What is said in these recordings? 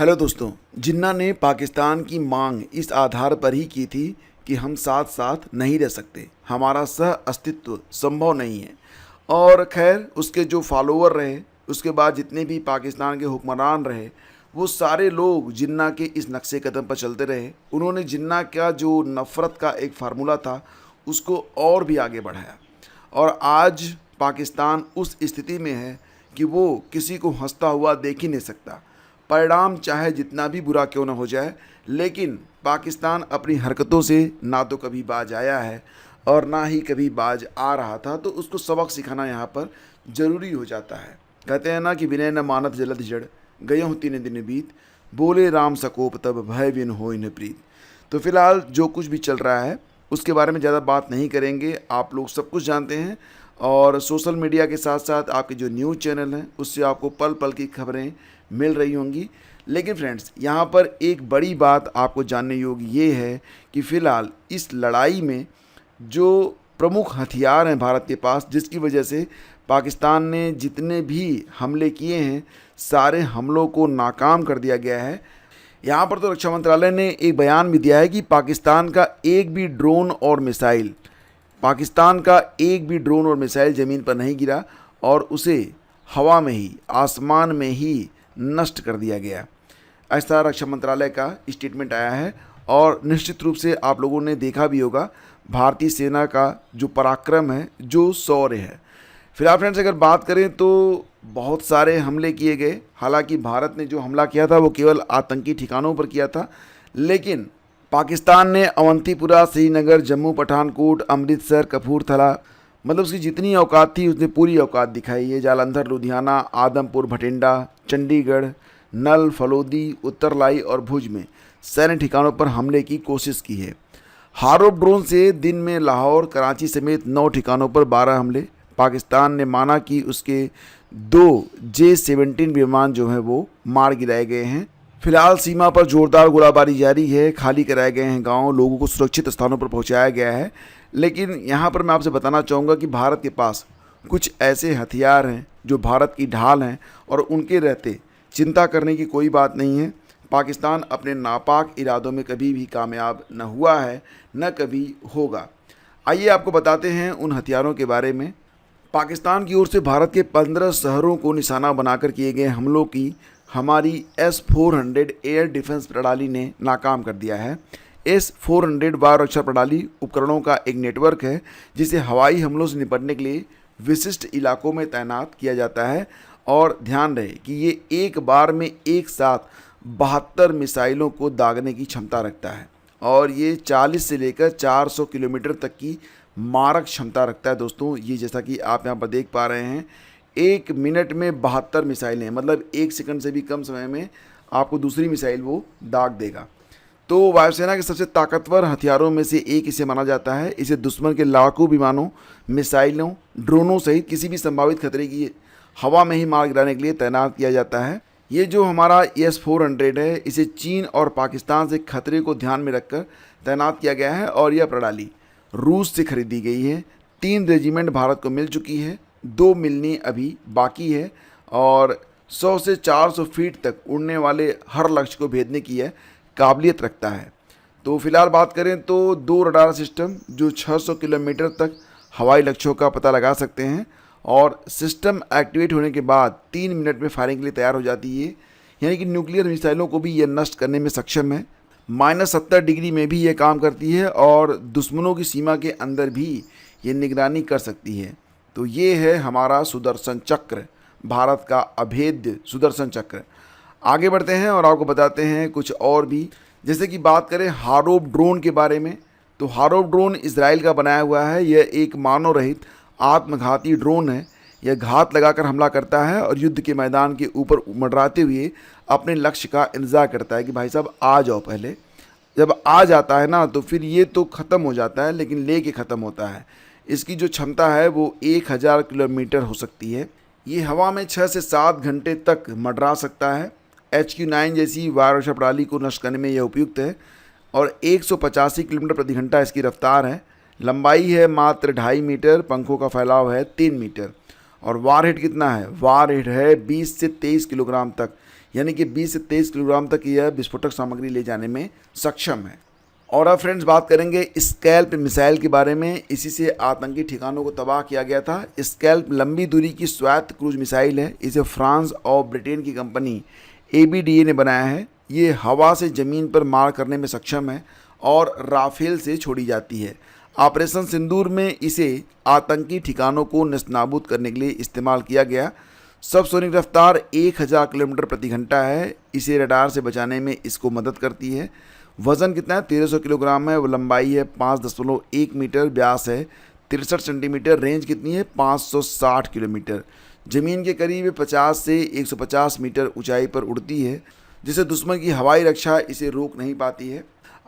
Hello दोस्तों। जिन्ना ने पाकिस्तान की मांग इस आधार पर ही की थी कि हम साथ साथ नहीं रह सकते, हमारा सह अस्तित्व संभव नहीं है। और खैर उसके जो फॉलोअर रहे, उसके बाद जितने भी पाकिस्तान के हुक्मरान रहे, वो सारे लोग जिन्ना के इस नक्शे कदम पर चलते रहे। उन्होंने जिन्ना का जो नफ़रत का एक फार्मूला था उसको और भी आगे बढ़ाया। और आज पाकिस्तान उस स्थिति में है कि वो किसी को हंसता हुआ देख ही नहीं सकता। परिणाम चाहे जितना भी बुरा क्यों ना हो जाए, लेकिन पाकिस्तान अपनी हरकतों से ना तो कभी बाज आया है और ना ही कभी बाज आ रहा था, तो उसको सबक सिखाना यहाँ पर ज़रूरी हो जाता है। कहते हैं ना कि विनय न मानत जलद जड़, गयों तीन दिन बीत, बोले राम सकोप तब भय बिन होय न प्रीत। तो फिलहाल जो कुछ भी चल रहा है उसके बारे में ज़्यादा बात नहीं करेंगे, आप लोग सब कुछ जानते हैं। और सोशल मीडिया के साथ साथ आपके जो न्यूज़ चैनल हैं उससे आपको पल पल की खबरें मिल रही होंगी। लेकिन फ्रेंड्स, यहाँ पर एक बड़ी बात आपको जानने योग्य ये है कि फ़िलहाल इस लड़ाई में जो प्रमुख हथियार हैं भारत के पास, जिसकी वजह से पाकिस्तान ने जितने भी हमले किए हैं सारे हमलों को नाकाम कर दिया गया है। यहाँ पर तो रक्षा मंत्रालय ने एक बयान भी दिया है कि पाकिस्तान का एक भी ड्रोन और मिसाइल ज़मीन पर नहीं गिरा और उसे हवा में ही, आसमान में ही नष्ट कर दिया गया। ऐसा रक्षा मंत्रालय का स्टेटमेंट आया है। और निश्चित रूप से आप लोगों ने देखा भी होगा भारतीय सेना का जो पराक्रम है, जो शौर्य है। फिलहाल फ्रेंड्स, अगर बात करें तो बहुत सारे हमले किए गए। हालांकि भारत ने जो हमला किया था वो केवल आतंकी ठिकानों पर किया था, लेकिन पाकिस्तान ने अवंतीपुरा, श्रीनगर, जम्मू, पठानकोट, अमृतसर, कपूरथला, मतलब उसकी जितनी औकात थी उसने पूरी औकात दिखाई है। जालंधर, लुधियाना, आदमपुर, भटिंडा, चंडीगढ़, नल, फलोदी, उत्तरलाई और भुज में सैन्य ठिकानों पर हमले की कोशिश की है। हारोप ड्रोन से दिन में लाहौर, कराची समेत 9 ठिकानों पर 12 हमले। पाकिस्तान ने माना कि उसके 2 J-17 विमान जो हैं वो मार गिराए गए हैं। फिलहाल सीमा पर जोरदार गोलाबारी जारी है, खाली कराए गए हैं गांव, लोगों को सुरक्षित स्थानों पर पहुंचाया गया है। लेकिन यहाँ पर मैं आपसे बताना चाहूँगा कि भारत के पास कुछ ऐसे हथियार हैं जो भारत की ढाल हैं और उनके रहते चिंता करने की कोई बात नहीं है। पाकिस्तान अपने नापाक इरादों में कभी भी कामयाब न हुआ है, न कभी होगा। आइए आपको बताते हैं उन हथियारों के बारे में। पाकिस्तान की ओर से भारत के 15 शहरों को निशाना बनाकर किए गए हमलों की हमारी S-400 एयर डिफेंस प्रणाली ने नाकाम कर दिया है। S-400 वायु रक्षा प्रणाली उपकरणों का एक नेटवर्क है जिसे हवाई हमलों से निपटने के लिए विशिष्ट इलाकों में तैनात किया जाता है। और ध्यान रहे कि ये एक बार में एक साथ 72 मिसाइलों को दागने की क्षमता रखता है और ये 40 से लेकर 400 किलोमीटर तक की मारक क्षमता रखता है। दोस्तों, ये जैसा कि आप यहाँ पर देख पा रहे हैं, 1 मिनट में 72 मिसाइलें, मतलब 1 सेकंड से भी कम समय में आपको दूसरी मिसाइल वो दाग देगा। तो वायुसेना के सबसे ताकतवर हथियारों में से एक इसे माना जाता है। इसे दुश्मन के लाखों विमानों, मिसाइलों, ड्रोनों सहित किसी भी संभावित खतरे की हवा में ही मार गिराने के लिए तैनात किया जाता है। ये जो हमारा S-400 है, इसे चीन और पाकिस्तान से खतरे को ध्यान में रखकर तैनात किया गया है और यह प्रणाली रूस से खरीदी गई है। 3 रेजिमेंट भारत को मिल चुकी है, 2 मिलनी अभी बाकी है और 100 से 400 फीट तक उड़ने वाले हर लक्ष्य को भेदने की यह काबिलियत रखता है। तो फिलहाल बात करें तो 2 रडार सिस्टम जो 600 किलोमीटर तक हवाई लक्ष्यों का पता लगा सकते हैं और सिस्टम एक्टिवेट होने के बाद 3 मिनट में फायरिंग के लिए तैयार हो जाती है। यानी कि न्यूक्लियर मिसाइलों को भी यह नष्ट करने में सक्षम है। -70 डिग्री में भी ये काम करती है और दुश्मनों की सीमा के अंदर भी ये निगरानी कर सकती है। तो ये है हमारा सुदर्शन चक्र, भारत का अभेद्य सुदर्शन चक्र। आगे बढ़ते हैं और आपको बताते हैं कुछ और भी। जैसे कि बात करें हारोप ड्रोन के बारे में, तो हारोप ड्रोन इजराइल का बनाया हुआ है। यह एक मानव रहित आत्मघाती ड्रोन है। यह घात लगाकर हमला करता है और युद्ध के मैदान के ऊपर मंडराते हुए अपने लक्ष्य का इंतजार करता है कि भाई साहब आ जाओ। पहले जब आ जाता है ना तो फिर ये तो ख़त्म हो जाता है, लेकिन लेके ख़त्म होता है। इसकी जो क्षमता है वो 1000 किलोमीटर हो सकती है। ये हवा में 6 से 7 घंटे तक मंडरा सकता है। HQ-9 जैसी वायु रक्षा प्रणाली को नष्ट करने में यह उपयुक्त है और 185 किलोमीटर प्रति घंटा इसकी रफ्तार है। लंबाई है मात्र 2.5 मीटर, पंखों का फैलाव है 3 मीटर और वारहेड कितना है? वारहेड है 20 से 23 किलोग्राम तक। यानी कि 20 से 23 किलोग्राम तक यह विस्फोटक सामग्री ले जाने में सक्षम है। और अब फ्रेंड्स बात करेंगे स्कैल्प मिसाइल के बारे में। इसी से आतंकी ठिकानों को तबाह किया गया था। स्कैल्प लंबी दूरी की स्वायत्त क्रूज मिसाइल है। इसे फ्रांस और ब्रिटेन की कंपनी ABDA ने बनाया है। ये हवा से ज़मीन पर मार करने में सक्षम है और राफेल से छोड़ी जाती है। ऑपरेशन सिंदूर में इसे आतंकी ठिकानों को नेस्तनाबूद करने के लिए इस्तेमाल किया गया। सबसोनिक रफ्तार 1000 किलोमीटर प्रति घंटा है। इसे रडार से बचाने में इसको मदद करती है। वज़न कितना है? 1300 किलोग्राम है। वो लंबाई है 5.1 मीटर, व्यास है 63 सेंटीमीटर। रेंज कितनी है? 560 किलोमीटर। ज़मीन के करीब 50 से 150 मीटर ऊंचाई पर उड़ती है, जिससे दुश्मन की हवाई रक्षा इसे रोक नहीं पाती है।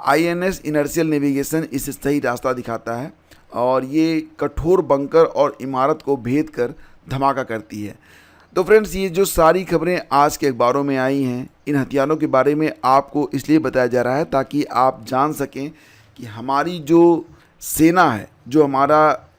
INS इनर्शियल नेविगेशन इसे सही रास्ता दिखाता है और ये कठोर बंकर और इमारत को भेद कर धमाका करती है। तो फ्रेंड्स, ये जो सारी खबरें आज के अखबारों में आई हैं, इन हथियारों के बारे में आपको इसलिए बताया जा रहा है ताकि आप जान सकें कि हमारी जो सेना है, जो हमारा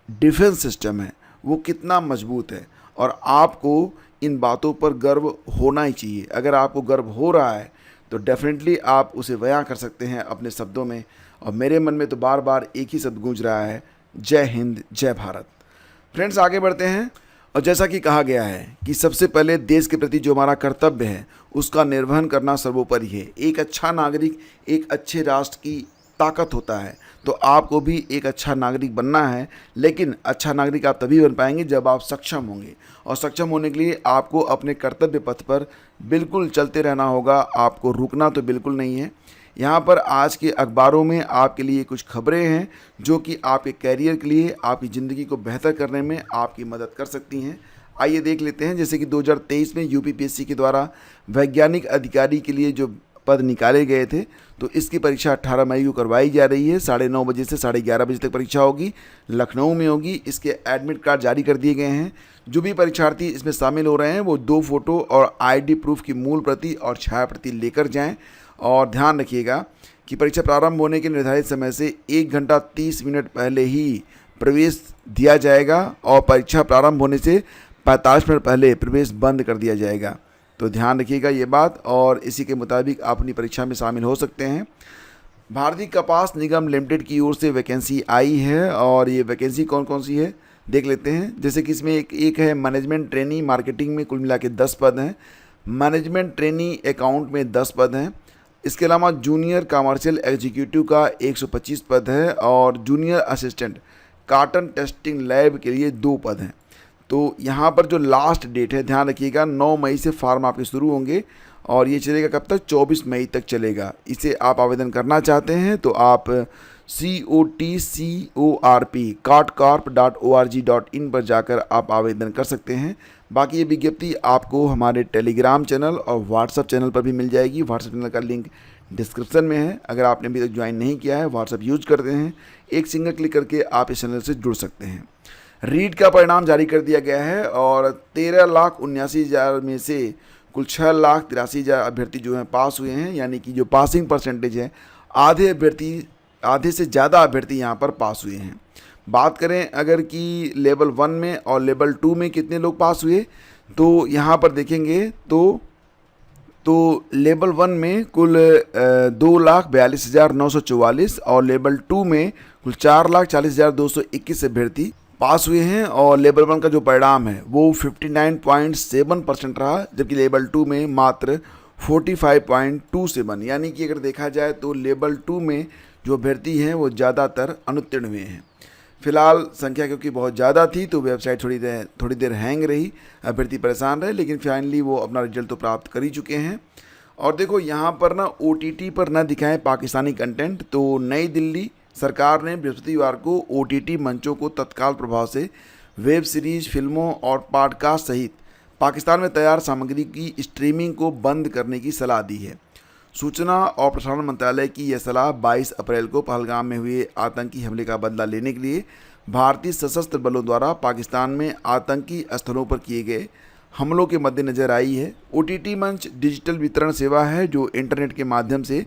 डिफेंस सिस्टम है, वो कितना मजबूत है और आपको इन बातों पर गर्व होना ही चाहिए। अगर आपको गर्व हो रहा है तो डेफिनेटली आप उसे बयां कर सकते हैं अपने शब्दों में। और मेरे मन में तो बार बार एक ही शब्द गूंज रहा है, जय हिंद, जय भारत। फ्रेंड्स, आगे बढ़ते हैं। और जैसा कि कहा गया है कि सबसे पहले देश के प्रति जो हमारा कर्तव्य है उसका निर्वहन करना सर्वोपरि है। एक अच्छा नागरिक एक अच्छे राष्ट्र की ताकत होता है। तो आपको भी एक अच्छा नागरिक बनना है, लेकिन अच्छा नागरिक आप तभी बन पाएंगे जब आप सक्षम होंगे। और सक्षम होने के लिए आपको अपने कर्तव्य पथ पर बिल्कुल चलते रहना होगा। आपको रुकना तो बिल्कुल नहीं है। यहाँ पर आज के अखबारों में आपके लिए कुछ खबरें हैं जो कि आपके कैरियर के लिए, आपकी ज़िंदगी को बेहतर करने में आपकी मदद कर सकती हैं। आइए देख लेते हैं। जैसे कि 2023 में UPPSC के द्वारा वैज्ञानिक अधिकारी के लिए जो पद निकाले गए थे, तो इसकी परीक्षा 18 मई को करवाई जा रही है। 9:30 बजे से 11:30 बजे तक परीक्षा होगी, लखनऊ में होगी। इसके एडमिट कार्ड जारी कर दिए गए हैं। जो भी परीक्षार्थी इसमें शामिल हो रहे हैं वो 2 फोटो और ID प्रूफ की मूल प्रति और छाया प्रति लेकर जाएं। और ध्यान रखिएगा कि परीक्षा प्रारंभ होने के निर्धारित समय से 1 घंटा 30 मिनट पहले ही प्रवेश दिया जाएगा और परीक्षा प्रारंभ होने से 45 मिनट पहले प्रवेश बंद कर दिया जाएगा। तो ध्यान रखिएगा ये बात, और इसी के मुताबिक आप अपनी परीक्षा में शामिल हो सकते हैं। भारतीय कपास निगम लिमिटेड की ओर से वैकेंसी आई है और ये वैकेंसी कौन कौन सी है देख लेते हैं। जैसे कि इसमें एक है मैनेजमेंट ट्रेनी मार्केटिंग में, कुल मिला के 10 पद हैं। मैनेजमेंट ट्रेनी अकाउंट में 10 पद हैं। इसके अलावा जूनियर कमर्शियल एग्जीक्यूटिव का 125 पद है और junior assistant carton testing lab के लिए 2 पद हैं। तो यहाँ पर जो लास्ट डेट है, ध्यान रखिएगा, 9 मई से फॉर्म आपके शुरू होंगे और ये चलेगा कब तक? 24 मई तक चलेगा। इसे आप आवेदन करना चाहते हैं तो आप COTCORP.org.in पर जाकर आप आवेदन कर सकते हैं। बाकी ये विज्ञप्ति आपको हमारे टेलीग्राम चैनल और व्हाट्सएप चैनल पर भी मिल जाएगी। व्हाट्सएप चैनल का लिंक डिस्क्रिप्शन में है। अगर आपने अभी तक ज्वाइन नहीं किया है, व्हाट्सएप यूज करते हैं, एक सिंगल क्लिक करके आप इस चैनल से जुड़ सकते हैं। रीट का परिणाम जारी कर दिया गया है और 13,79,000 में से कुल 6,83,000 अभ्यर्थी जो हैं पास हुए हैं। यानी कि जो पासिंग परसेंटेज है, आधे से ज़्यादा अभ्यर्थी यहाँ पर पास हुए हैं। बात करें अगर कि लेवल 1 में और लेवल 2 में कितने लोग पास हुए, तो यहाँ पर देखेंगे तो लेवल 1 में कुल 2,42,944 और लेवल 2 में कुल 4,40,221 अभ्यर्थी पास हुए हैं। और लेवल 1 का जो परिणाम है वो 59.7% रहा, जबकि लेवल 2 में मात्र 45.27। यानी कि अगर देखा जाए तो लेवल 2 में जो अभ्यर्थी हैं वो ज़्यादातर अनुत्तीर्ण हुए हैं। फिलहाल संख्या क्योंकि बहुत ज़्यादा थी तो वेबसाइट थोड़ी देर हैंग रही, अभ्यर्थी परेशान रहे, लेकिन फाइनली वो अपना रिजल्ट तो प्राप्त कर ही चुके हैं। और देखो यहाँ पर ना OTT पर न दिखाएं पाकिस्तानी कंटेंट। तो नई दिल्ली सरकार ने बृहस्पतिवार को OTT मंचों को तत्काल प्रभाव से वेब सीरीज, फिल्मों और पॉडकास्ट सहित पाकिस्तान में तैयार सामग्री की स्ट्रीमिंग को बंद करने की सलाह दी है। सूचना और प्रसारण मंत्रालय की यह सलाह 22 अप्रैल को पहलगाम में हुए आतंकी हमले का बदला लेने के लिए भारतीय सशस्त्र बलों द्वारा पाकिस्तान में आतंकी स्थलों पर किए गए हमलों के मद्देनज़र आई है। OTT मंच डिजिटल वितरण सेवा है जो इंटरनेट के माध्यम से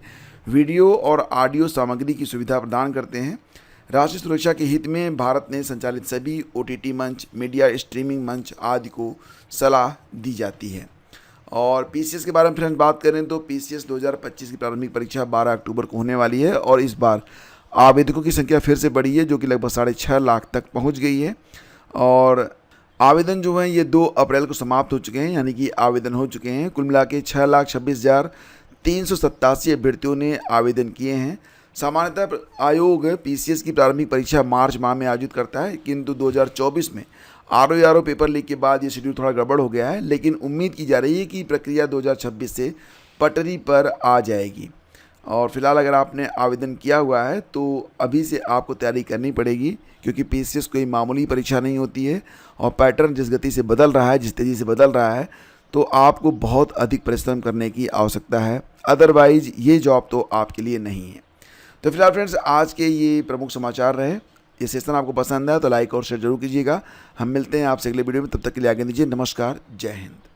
वीडियो और ऑडियो सामग्री की सुविधा प्रदान करते हैं। राष्ट्रीय सुरक्षा के हित में भारत ने संचालित सभी OTT मंच, मीडिया स्ट्रीमिंग मंच आदि को सलाह दी जाती है। और पीसीएस के बारे में फ्रेंड्स बात करें तो पीसीएस 2025 की प्रारंभिक परीक्षा 12 अक्टूबर को होने वाली है और इस बार आवेदकों की संख्या फिर से बढ़ी है, जो कि लगभग 6.5 लाख तक पहुंच गई है। और आवेदन जो हैं ये 2 अप्रैल को समाप्त हो चुके हैं, यानी कि आवेदन हो चुके हैं। कुल मिला के 6,26,387 अभ्यर्थियों ने आवेदन किए हैं। सामान्यतः आयोग पीसीएस की प्रारंभिक परीक्षा मार्च माह में आयोजित करता है, किंतु 2024 में आरओ पेपर लीक के बाद ये शेड्यूल थोड़ा गड़बड़ हो गया है, लेकिन उम्मीद की जा रही है कि प्रक्रिया 2026 से पटरी पर आ जाएगी। और फिलहाल अगर आपने आवेदन किया हुआ है तो अभी से आपको तैयारी करनी पड़ेगी, क्योंकि पीसीएस कोई मामूली परीक्षा नहीं होती है और पैटर्न जिस गति से बदल रहा है, जिस तेज़ी से बदल रहा है, तो आपको बहुत अधिक परिश्रम करने की आवश्यकता है। अदरवाइज़ ये जॉब तो आपके लिए नहीं है। तो फिलहाल फ्रेंड्स आज के ये प्रमुख समाचार रहे। ये सेशन आपको पसंद आया तो लाइक और शेयर जरूर कीजिएगा। हम मिलते हैं आपसे अगले वीडियो में, तब तक के लिए आगे दीजिए। नमस्कार, जय हिंद।